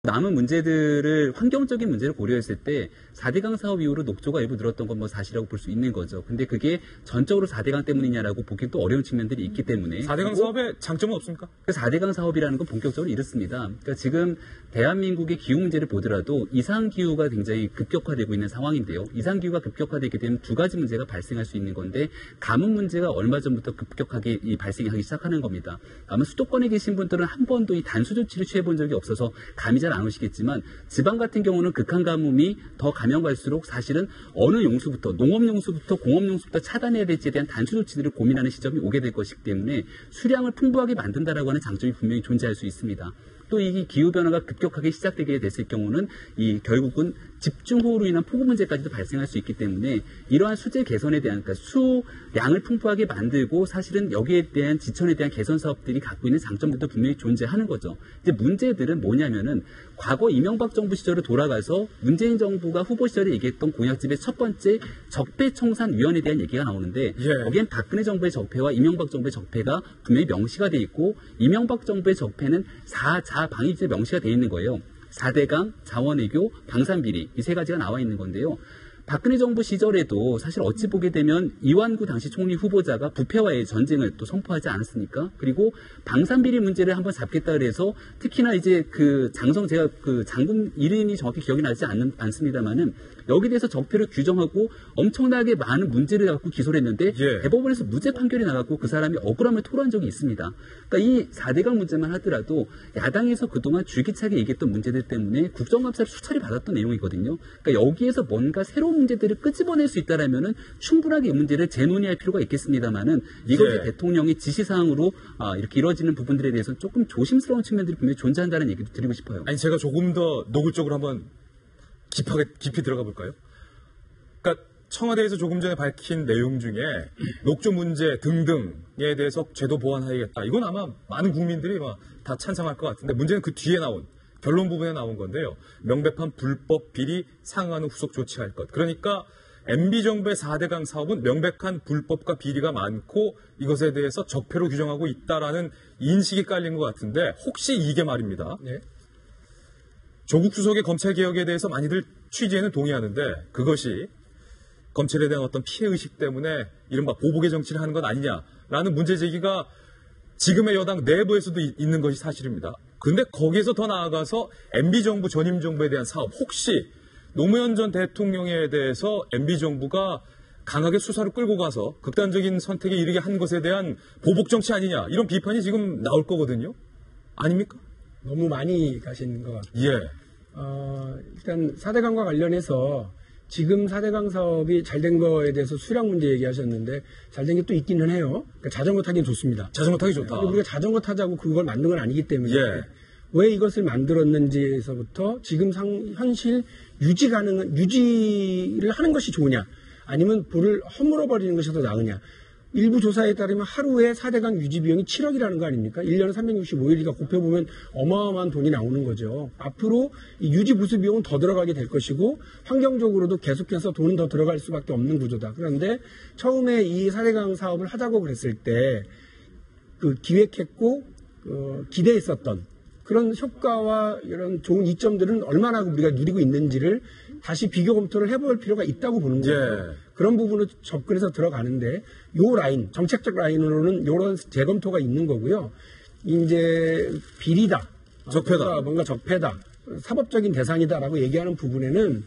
남은 문제들을 환경적인 문제를 고려했을 때 4대강 사업 이후로 녹조가 일부 늘었던 건 뭐 사실이라고 볼 수 있는 거죠. 근데 그게 전적으로 4대강 때문이냐라고 보기엔 또 어려운 측면들이 있기 때문에 4대강 사업에 장점은 없습니까? 4대강 사업이라는 건 본격적으로 이렇습니다. 그러니까 지금 대한민국의 기후 문제를 보더라도 이상기후가 굉장히 급격화되고 있는 상황인데요. 이상기후가 급격화되게 되면 두 가지 문제가 발생할 수 있는 건데 가뭄 문제가 얼마 전부터 급격하게 발생하기 시작하는 겁니다. 아마 수도권에 계신 분들은 한 번도 이 단수 조치를 취해본 적이 없어서 감이 잘 안 오시겠지만 지방 같은 경우는 극한 가뭄이 더 가면 갈수록 사실은 어느 용수부터 농업용수부터 공업용수부터 차단해야 될지에 대한 단수 조치들을 고민하는 시점이 오게 될 것이기 때문에 수량을 풍부하게 만든다라고 하는 장점이 분명히 존재할 수 있습니다. 또 이 기후변화가 급격하게 시작되게 됐을 경우는 이 결국은 집중호우로 인한 폭우 문제까지도 발생할 수 있기 때문에 이러한 수질 개선에 대한 그러니까 수량을 풍부하게 만들고 사실은 여기에 대한 지천에 대한 개선 사업들이 갖고 있는 장점들도 분명히 존재하는 거죠. 이제 문제들은 뭐냐면은 과거 이명박 정부 시절에 돌아가서 문재인 정부가 후보 시절에 얘기했던 공약집의 첫 번째 적폐청산위원회에 대한 얘기가 나오는데 여기엔 박근혜 정부의 적폐와 이명박 정부의 적폐가 분명히 명시가 돼 있고 이명박 정부의 적폐는 4자 방위제 명시가 되어 있는 거예요. 4대강, 자원외교, 방산비리 이 세 가지가 나와 있는 건데요. 박근혜 정부 시절에도 사실 어찌 보게 되면 이완구 당시 총리 후보자가 부패와의 전쟁을 또 선포하지 않았습니까? 그리고 방산비리 문제를 한번 잡겠다 그래서 특히나 이제 그 제가 그 장군 이름이 정확히 기억이 나지 않습니다만은 여기에 대해서 적폐를 규정하고 엄청나게 많은 문제를 갖고 기소를 했는데 대법원에서 무죄 판결이 나갔고 그 사람이 억울함을 토로한 적이 있습니다. 그러니까 이 4대강 문제만 하더라도 야당에서 그동안 줄기차게 얘기했던 문제들 때문에 국정감사를 수차례 받았던 내용이거든요. 그러니까 여기에서 뭔가 새로운 문제들을 끄집어낼 수 있다라면은 충분하게 이 문제를 재논의할 필요가 있겠습니다만은 이것이 대통령의 지시사항으로 이렇게 이루어지는 부분들에 대해서는 조금 조심스러운 측면들이 분명히 존재한다는 얘기도 드리고 싶어요. 아니 제가 조금 더 노골적으로 한번 깊이 들어가 볼까요? 그러니까 청와대에서 조금 전에 밝힌 내용 중에 녹조 문제 등등에 대해서 제도 보완하겠다. 이건 아마 많은 국민들이 다 찬성할 것 같은데 문제는 그 뒤에 나온 결론 부분에 나온 건데요. 명백한 불법 비리 상응하는 후속 조치할 것. 그러니까 MB정부의 4대강 사업은 명백한 불법과 비리가 많고 이것에 대해서 적폐로 규정하고 있다라는 인식이 깔린 것 같은데 혹시 이게 말입니다. 네. 조국 수석의 검찰개혁에 대해서 많이들 취지에는 동의하는데 그것이 검찰에 대한 어떤 피해의식 때문에 이른바 보복의 정치를 하는 것 아니냐라는 문제제기가 지금의 여당 내부에서도 있는 것이 사실입니다. 그런데 거기에서 더 나아가서 MB정부 전임 정부에 대한 사업 혹시 노무현 전 대통령에 대해서 MB정부가 강하게 수사를 끌고 가서 극단적인 선택에 이르게 한 것에 대한 보복 정치 아니냐 이런 비판이 지금 나올 거거든요. 아닙니까? 너무 많이 가신 것 같아요. 일단 4대강과 관련해서 지금 4대강 사업이 잘 된 거에 대해서 수량 문제 얘기하셨는데 잘 된 게 또 있기는 해요. 그러니까 자전거 타기는 좋습니다. 자전거 타기 좋다. 우리가 자전거 타자고 그걸 만든 건 아니기 때문에 왜 이것을 만들었는지에서부터 지금 현실 유지를 하는 것이 좋으냐 아니면 불을 허물어 버리는 것이 더 나으냐. 일부 조사에 따르면 하루에 4대강 유지 비용이 7억이라는 거 아닙니까? 1년에 365일이니까 곱해보면 어마어마한 돈이 나오는 거죠. 앞으로 이 유지 부수 비용은 더 들어가게 될 것이고 환경적으로도 계속해서 돈은 더 들어갈 수밖에 없는 구조다. 그런데 처음에 이 4대강 사업을 하자고 그랬을 때 그 기획했고 기대했었던 그런 효과와 이런 좋은 이점들은 얼마나 우리가 누리고 있는지를 다시 비교 검토를 해볼 필요가 있다고 보는 거예요. 그런 부분을 접근해서 들어가는데 요 라인, 정책적 라인으로는 이런 재검토가 있는 거고요. 이제 비리다, 적폐다, 뭔가 적폐다, 사법적인 대상이다라고 얘기하는 부분에는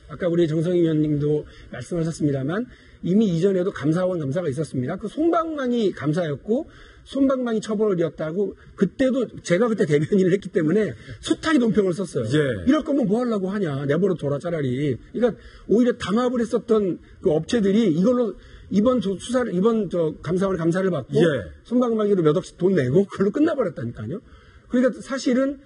아까 우리 정성희 위원님도 말씀하셨습니다만 이미 이전에도 감사원 감사가 있었습니다. 그 솜방망이 감사였고 솜방망이 처벌이었다고 그때도 제가 그때 대변인을 했기 때문에 숫하게 논평을 썼어요. 이럴 거면 뭐 하려고 하냐. 내버려 둬라 차라리. 그러니까 오히려 담합을 했었던 그 업체들이 이걸로 이번 감사원 감사를 받고 솜방망이로 몇 억씩 돈 내고 그걸로 끝나버렸다니까요. 그러니까 사실은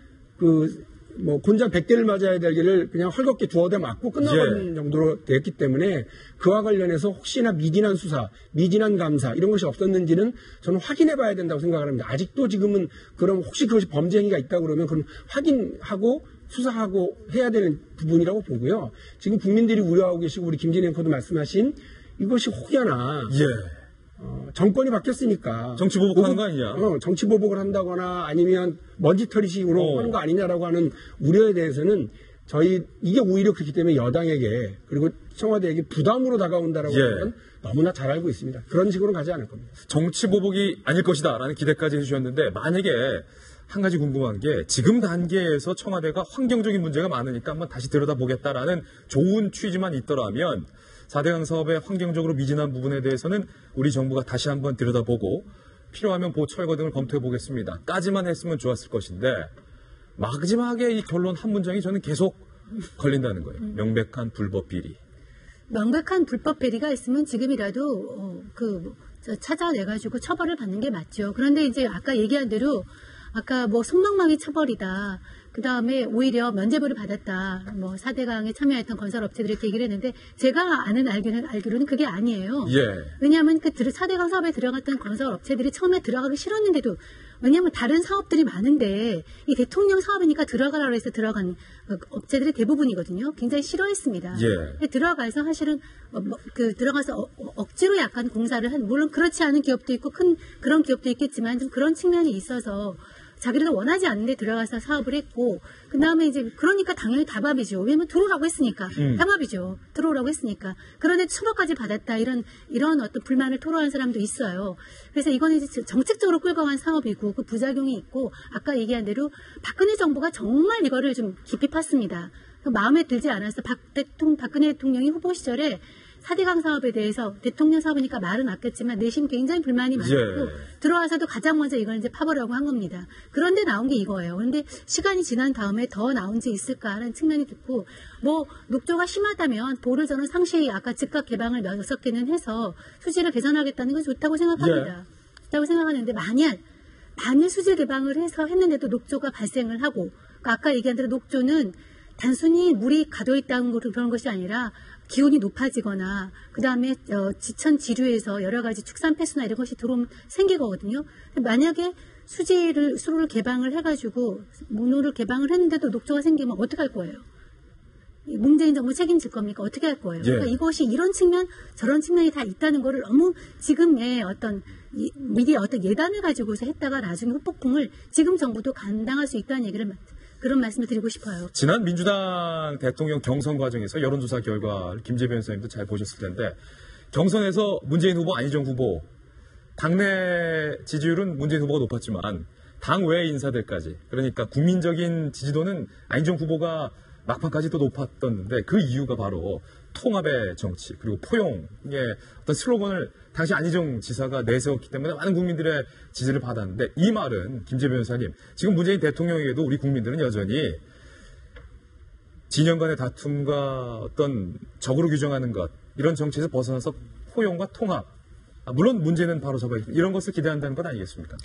곤장 100대를 맞아야 될 일을 그냥 헐겁게 두어 대 맞고 끝나버린 정도로 됐기 때문에 그와 관련해서 혹시나 미진한 수사, 미진한 감사 이런 것이 없었는지는 저는 확인해 봐야 된다고 생각을 합니다. 아직도 지금은 그럼 혹시 그것이 범죄 행위가 있다고 그러면 그럼 확인하고 수사하고 해야 되는 부분이라고 보고요. 지금 국민들이 우려하고 계시고 우리 김진애 앵커도 말씀하신 이것이 혹여나 정권이 바뀌었으니까 정치 보복하는 거 아니냐? 정치 보복을 한다거나 아니면 먼지털이식으로 어. 하는 거 아니냐라고 하는 우려에 대해서는 이게 오히려 그렇기 때문에 여당에게 그리고 청와대에게 부담으로 다가온다라고 예. 하는 건 너무나 잘 알고 있습니다. 그런 식으로 가지 않을 겁니다. 정치 보복이 아닐 것이다라는 기대까지 해주셨는데 만약에 한 가지 궁금한 게 지금 단계에서 청와대가 환경적인 문제가 많으니까 한번 다시 들여다보겠다라는 좋은 취지만 있더라면 4대강 사업의 환경적으로 미진한 부분에 대해서는 우리 정부가 다시 한번 들여다보고 필요하면 보철거 등을 검토해 보겠습니다. 까지만 했으면 좋았을 것인데 마지막에 이 결론 한 문장이 저는 계속 걸린다는 거예요. 명백한 불법 비리. 명백한 불법 비리가 있으면 지금이라도 찾아내가지고 처벌을 받는 게 맞죠. 그런데 이제 아까 얘기한 대로 아까 뭐 속망망이 처벌이다. 그 다음에 오히려 면죄부를 받았다. 뭐 4대강에 참여했던 건설업체들이 이렇게 얘기를 했는데 제가 알기로는 그게 아니에요. 예. 왜냐하면 그 4대강 사업에 들어갔던 건설업체들이 처음에 들어가기 싫었는데도 왜냐하면 다른 사업들이 많은데 이 대통령 사업이니까 들어가라고 해서 들어간 업체들이 대부분이거든요. 굉장히 싫어했습니다. 예. 들어가서 사실은 들어가서 억지로 약간 공사를 물론 그렇지 않은 기업도 있고 그런 기업도 있겠지만 좀 그런 측면이 있어서 자기들도 원하지 않는데 들어가서 사업을 했고 그 다음에 이제 그러니까 당연히 다밥이죠. 왜냐면 들어오라고 했으니까 다밥이죠. 들어오라고 했으니까. 그런데 처벌까지 받았다 이런 어떤 불만을 토로한 사람도 있어요. 그래서 이거는 이제 정책적으로 끌고 간 사업이고 그 부작용이 있고 아까 얘기한 대로 박근혜 정부가 정말 이거를 좀 깊이 팠습니다. 마음에 들지 않아서 박근혜 대통령이 후보 시절에 4대강 사업에 대해서 대통령 사업이니까 말은 아꼈지만 내심 굉장히 불만이 많았고 들어와서도 가장 먼저 이걸 이제 파보려고 한 겁니다. 그런데 나온 게 이거예요. 그런데 시간이 지난 다음에 더 나온 지 있을까 하는 측면이 있고 뭐 녹조가 심하다면 도를 저는 상시 아까 즉각 개방을 6개는 해서 수질을 개선하겠다는 건 좋다고 생각합니다. 좋다고 생각하는데 만일 수질 개방을 해서 했는데도 녹조가 발생을 하고 그러니까 아까 얘기한 대로 녹조는 단순히 물이 가둬있다는 그런 것이 아니라 기온이 높아지거나 그 다음에 지천 지류에서 여러 가지 축산 폐수나 이런 것이 생기거든요. 만약에 수로를 개방을 해가지고 문호를 개방을 했는데도 녹조가 생기면 어떻게 할 거예요? 문재인 정부 책임질 겁니까? 어떻게 할 거예요? 그러니까 이것이 이런 측면 저런 측면이 다 있다는 거를 너무 지금의 미디어 예단을 가지고서 했다가 나중에 후폭풍을 지금 정부도 감당할 수 있다는 얘기를 그런 말씀을 드리고 싶어요. 지난 민주당 대통령 경선 과정에서 여론조사 결과를 김재변 선생님도 잘 보셨을 텐데 경선에서 문재인 후보, 안희정 후보 당내 지지율은 문재인 후보가 높았지만 당외 인사들까지 그러니까 국민적인 지지도는 안희정 후보가 막판까지 또 높았던데 그 이유가 바로 통합의 정치 그리고 포용의 어떤 슬로건을 당시 안희정 지사가 내세웠기 때문에 많은 국민들의 지지를 받았는데 이 말은 김재변 변호사님 지금 문재인 대통령에게도 우리 국민들은 여전히 진영 간의 다툼과 어떤 적으로 규정하는 것 이런 정치에서 벗어나서 포용과 통합 물론 문제는 바로 잡아야겠다 이런 것을 기대한다는 것 아니겠습니까?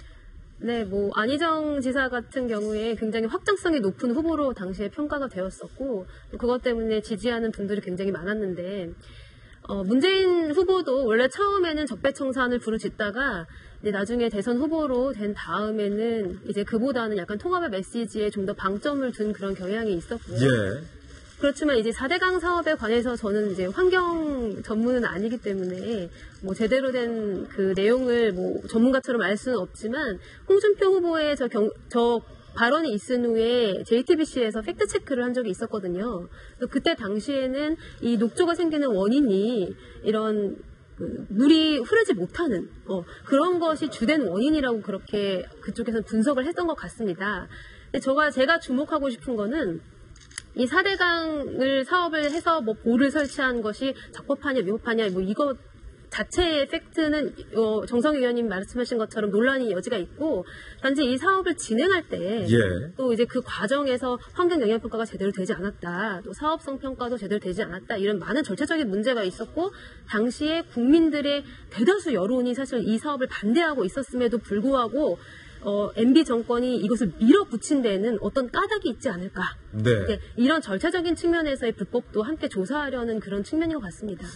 네, 뭐 안희정 지사 같은 경우에 굉장히 확장성이 높은 후보로 당시에 평가가 되었었고 그것 때문에 지지하는 분들이 굉장히 많았는데 문재인 후보도 원래 처음에는 적폐청산을 부르짖다가 이제 나중에 대선 후보로 된 다음에는 이제 그보다는 약간 통합의 메시지에 좀 더 방점을 둔 그런 경향이 있었고요. 예. 그렇지만 이제 4대강 사업에 관해서 저는 이제 환경 전문은 아니기 때문에 뭐 제대로 된 그 내용을 뭐 전문가처럼 알 수는 없지만 홍준표 후보의 저 발언이 있은 후에 JTBC에서 팩트 체크를 한 적이 있었거든요. 그때 당시에는 이 녹조가 생기는 원인이 이런 물이 흐르지 못하는 그런 것이 주된 원인이라고 그렇게 그쪽에서 분석을 했던 것 같습니다. 근데 제가 주목하고 싶은 거는 이 4대강을 사업을 해서 뭐 보를 설치한 것이 적법하냐 위법하냐 뭐 이거 자체의 팩트는 정성희 의원님 말씀하신 것처럼 논란의 여지가 있고 단지 이 사업을 진행할 때 또 이제 그 과정에서 환경 영향 평가가 제대로 되지 않았다 또 사업성 평가도 제대로 되지 않았다 이런 많은 절차적인 문제가 있었고 당시에 국민들의 대다수 여론이 사실 이 사업을 반대하고 있었음에도 불구하고 MB 정권이 이것을 밀어붙인 데에는 어떤 까닭이 있지 않을까. 네. 이런 절차적인 측면에서의 불법도 함께 조사하려는 그런 측면인 것 같습니다.